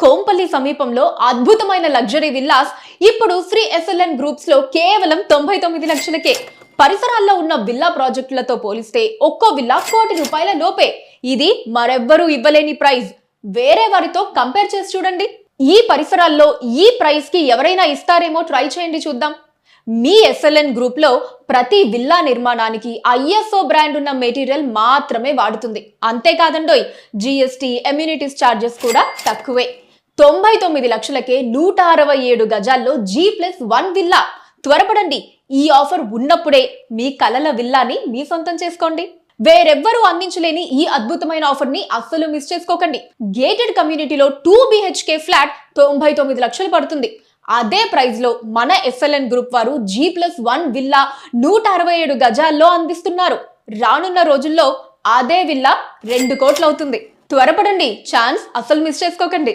కోంపల్లి సమీపంలో అద్భుతమైన luxury villas ఇప్పుడు శ్రీ ఎస్ఎల్ఎన్ గ్రూప్స్ లో కేవలం 99 లక్షలకే. పరిసరాల్లో ఉన్న విల్లా ప్రాజెక్టులతో పోలిస్తే ఒక్కో విల్లా ₹1,00,00,000 లోపే. ఇది మరెవ్వరూ ఇవ్వలేని ప్రైస్. వేరే వారితో కంపేర్ చేసి చూడండి. ఈ పరిసరాల్లో ఈ ప్రైస్ కి ఎవరైనా ఇస్తారేమో ట్రై చేయండి చూద్దాం. మీ ఎస్ఎల్ఎన్ గ్రూప్ లో ప్రతి విల్లా నిర్మాణానికి ఐఎస్ఓ బ్రాండ్ ఉన్న మెటీరియల్ మాత్రమే వాడుతుంది. అంతేకాదండోయ్, జిఎస్టీ, ఎమ్యూనిటీస్ చార్జెస్ కూడా తక్కువే. 99 లక్షలకే 167 గజాల్లో G+1 విల్లా. త్వరపడండి, ఈ ఆఫర్ ఉన్నప్పుడే మీ కలల విల్లాని మీ సొంతం చేసుకోండి. వేరెవ్వరూ అందించలేని ఈ అద్భుతమైన ఆఫర్ ని అస్సలు మిస్ చేసుకోకండి. గేటెడ్ కమ్యూనిటీలో 2 BHK ఫ్లాట్ 99 లక్షలు పడుతుంది. అదే ప్రైస్ లో మన ఎస్ఎల్ఎన్ గ్రూప్ వారు G+1 విల్లా 167 గజాల్లో అందిస్తున్నారు. రానున్న రోజుల్లో అదే విల్లా 2 కోట్లు అవుతుంది. త్వరపడండి, ఛాన్స్ అస్సలు మిస్ చేసుకోకండి.